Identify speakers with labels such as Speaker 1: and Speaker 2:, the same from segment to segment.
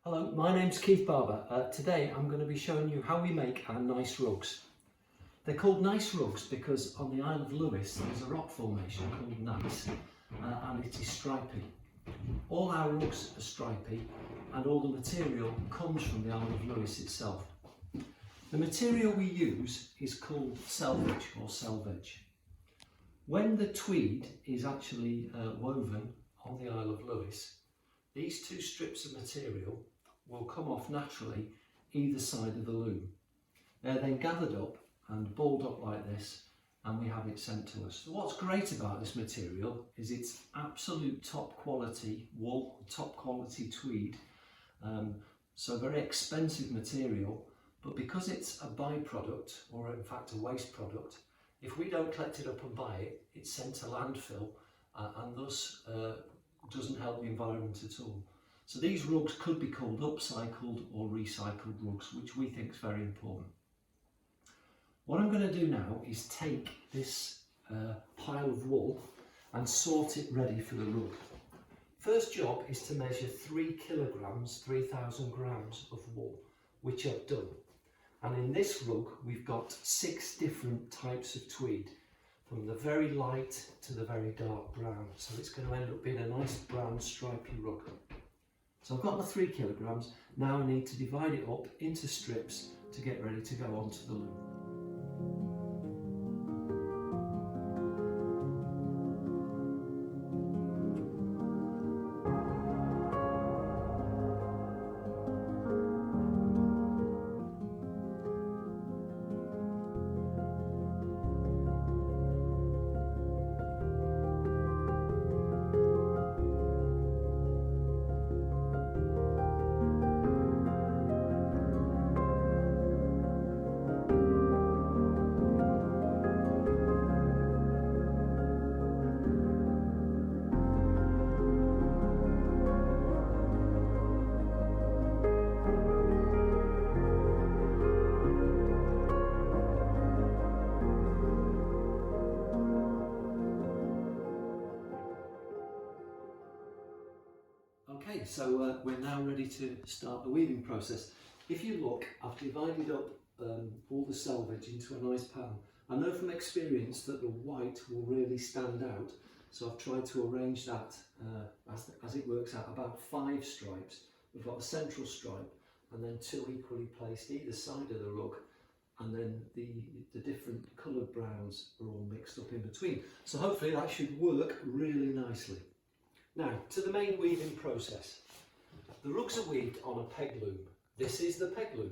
Speaker 1: Hello, my name's Keith Barber. Today I'm going to be showing you how we make our Gneiss rugs. They're called Gneiss rugs because on the Isle of Lewis there's a rock formation called Gneiss and it is stripy. All our rugs are stripy and all the material comes from the Isle of Lewis itself. The material we use is called selvage or selvage. When the tweed is actually woven on the Isle of Lewis, these two strips of material will come off naturally either side of the loom. They're then gathered up and balled up like this and we have it sent to us. So what's great about this material is it's absolute top quality wool, top quality tweed, so very expensive material, but because it's a byproduct or in fact a waste product, if we don't collect it up and buy it, it's sent to landfill and thus doesn't help the environment at all. So these rugs could be called upcycled or recycled rugs, which we think is very important. What I'm going to do now is take this pile of wool and sort it ready for the rug. First job is to measure 3 kilograms, 3,000 grams of wool, which I've done. And in this rug we've got 6 different types of tweed, from the very light to the very dark brown. So it's going to end up being a nice brown stripy rug. So I've got my 3 kilograms, now I need to divide it up into strips to get ready to go onto the loom. Okay, so we're now ready to start the weaving process. If you look, I've divided up all the selvage into a nice pan. I know from experience that the white will really stand out, so I've tried to arrange that as it works out, about 5 stripes. We've got a central stripe and then 2 equally placed either side of the rug, and then the different coloured browns are all mixed up in between. So hopefully that should work really nicely. Now, to the main weaving process. The rugs are weaved on a peg-loom. This is the peg-loom.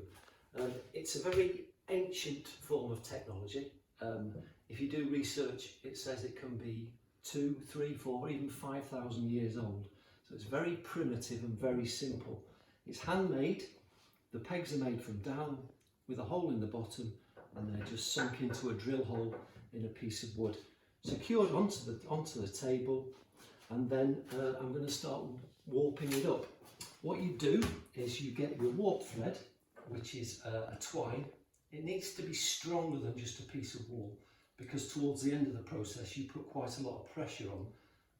Speaker 1: It's a very ancient form of technology. If you do research, it says it can be 2, 3, 4, even 5,000 years old. So it's very primitive and very simple. It's handmade. The pegs are made from down with a hole in the bottom, and they're just sunk into a drill hole in a piece of wood. Secured onto the table. And then I'm going to start warping it up. What you do is you get your warp thread, which is a twine. It needs to be stronger than just a piece of wool, because towards the end of the process you put quite a lot of pressure on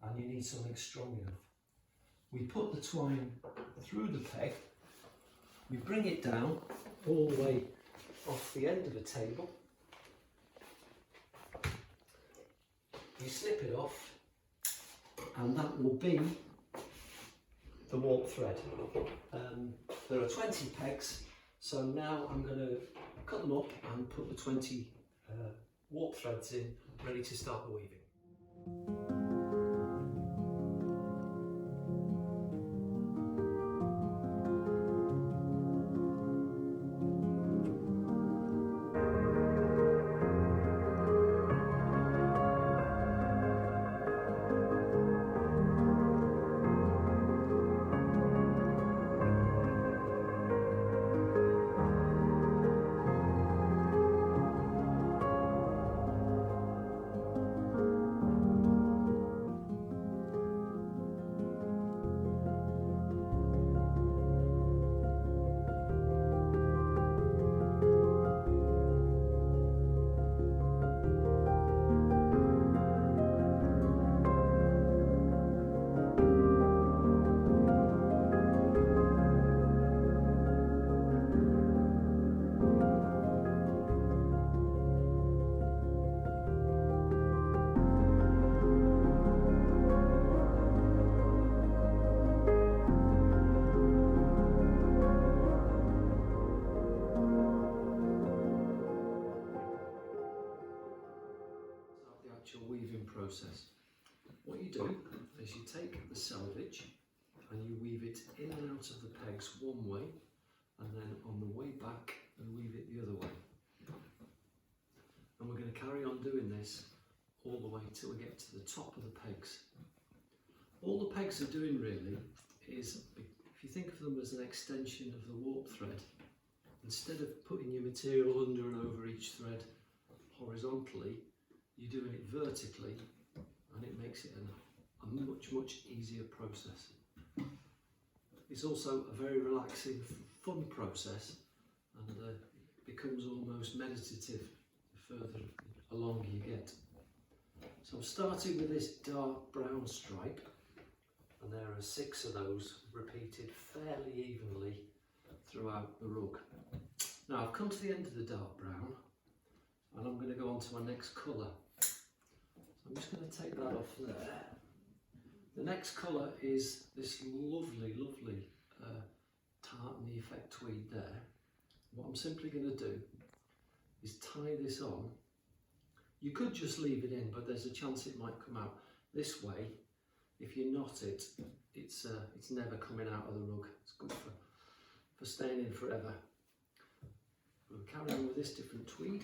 Speaker 1: and you need something strong enough. We put the twine through the peg, we bring it down all the way off the end of the table, you snip it off, and that will be the warp thread. There are 20 pegs, so now I'm going to cut them up and put the 20 warp threads in, ready to start the weaving. process. What you do is you take the selvage and you weave it in and out of the pegs one way, and then on the way back you weave it the other way. And we're going to carry on doing this all the way till we get to the top of the pegs. All the pegs are doing really is, if you think of them as an extension of the warp thread, instead of putting your material under and over each thread horizontally, you're doing it vertically, and it makes it a much easier process. It's also a very relaxing, fun process, and becomes almost meditative the further along you get. So I'm starting with this dark brown stripe, and there are 6 of those repeated fairly evenly throughout the rug. Now I've come to the end of the dark brown, and I'm going to go on to my next colour. So I'm just going to take that off there. The next colour is this lovely tartany effect tweed there. What I'm simply going to do is tie this on. You could just leave it in, but there's a chance it might come out this way. If you knot it, it's never coming out of the rug. It's good for staying in forever. We'll carry on with this different tweed.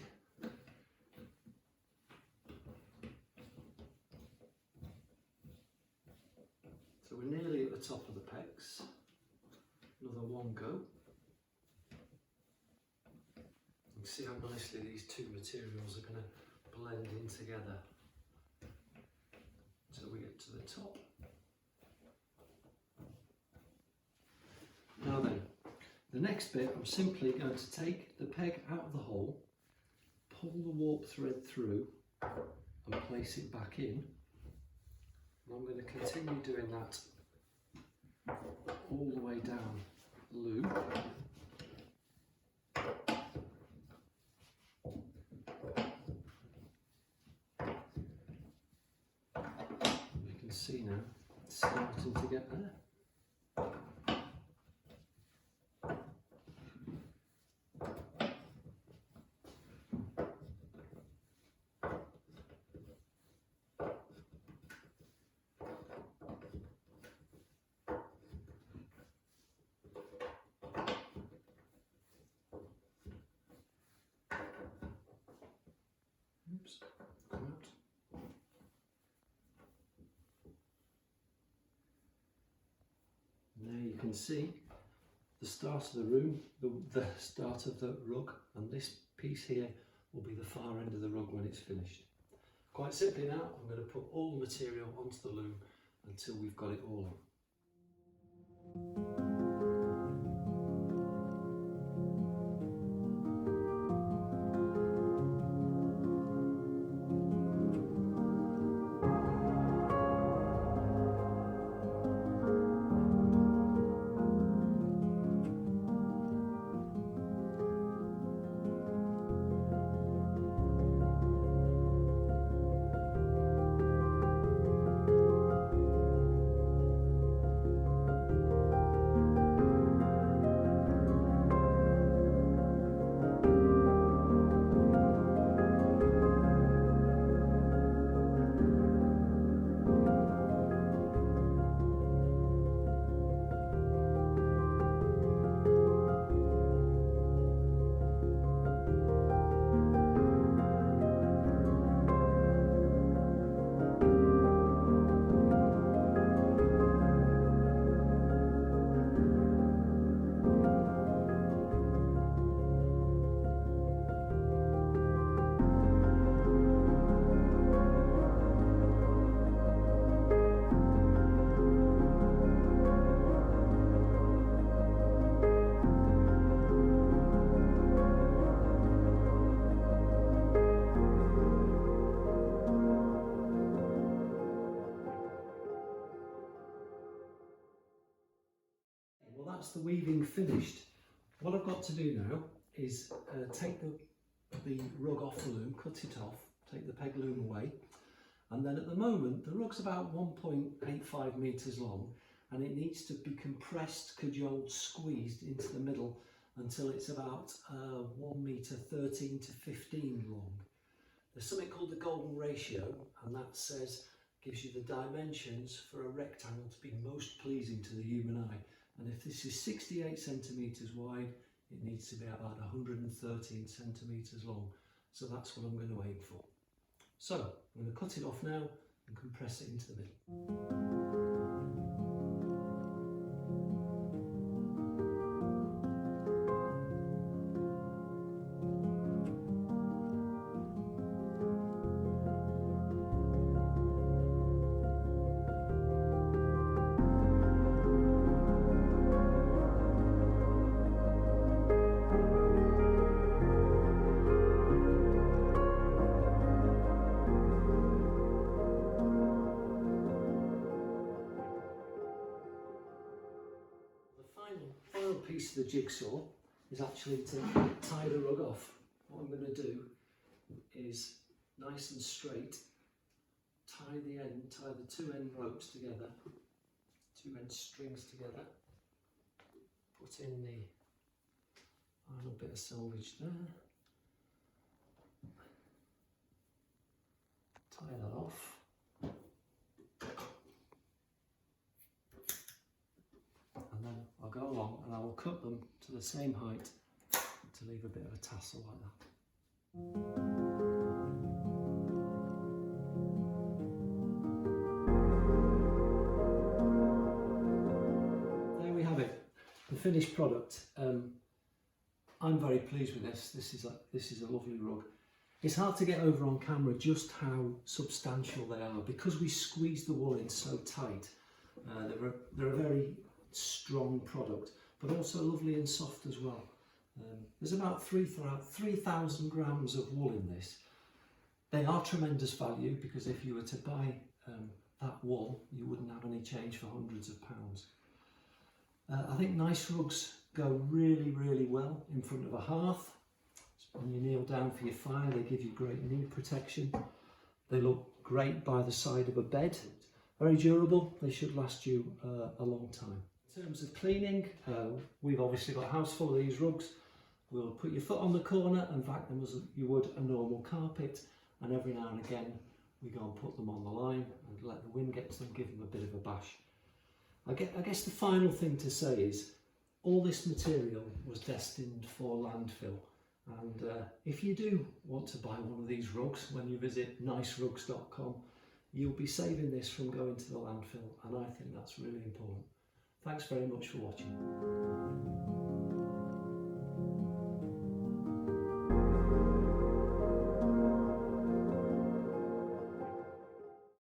Speaker 1: So we're nearly at the top of the pegs. Another one go. You can see how nicely these two materials are going to blend in together until we get to the top. Now then, the next bit, I'm simply going to take the peg out of the hole, pull the warp thread through and place it back in. And I'm going to continue doing that all the way down the loop. You can see now it's starting to get there. Oops, come out. There you can see the start of the room, the start of the rug, and this piece here will be the far end of the rug when it's finished. Quite simply now, I'm going to put all the material onto the loom until we've got it all on. Well, that's the weaving finished. What I've got to do now is take the rug off the loom, cut it off, take the peg loom away, and then at the moment the rug's about 1.85 metres long, and it needs to be compressed, cajoled, squeezed into the middle until it's about 1 metre 13 to 15 long. There's something called the golden ratio, and that gives you the dimensions for a rectangle to be most pleasing to the human eye. And if this is 68 centimetres wide, it needs to be about 113 centimetres long. So that's what I'm going to aim for. So I'm going to cut it off now and compress it into the middle. Final piece of the jigsaw is actually to tie the rug off. What I'm going to do is nice and straight tie the two end ropes together, two end strings together, put in the final bit of selvage there, tie that off. And then I'll go along and I will cut them to the same height to leave a bit of a tassel like that. There we have it, the finished product. I'm very pleased with this. This is a lovely rug. It's hard to get over on camera just how substantial they are because we squeeze the wool in so tight. They're a very strong product, but also lovely and soft as well. There's about 3,000 grams of wool in this. They are tremendous value because if you were to buy that wool, you wouldn't have any change for hundreds of pounds. I think Gneiss rugs go really, really well in front of a hearth. When you kneel down for your fire, they give you great knee protection. They look great by the side of a bed. Very durable. They should last you a long time. In terms of cleaning, we've obviously got a house full of these rugs. We'll put your foot on the corner and vacuum as you would a normal carpet, and every now and again we go and put them on the line and let the wind get to them, give them a bit of a bash. I guess the final thing to say is all this material was destined for landfill, and if you do want to buy one of these rugs when you visit gneissrugs.com, you'll be saving this from going to the landfill, and I think that's really important. Thanks very much for watching.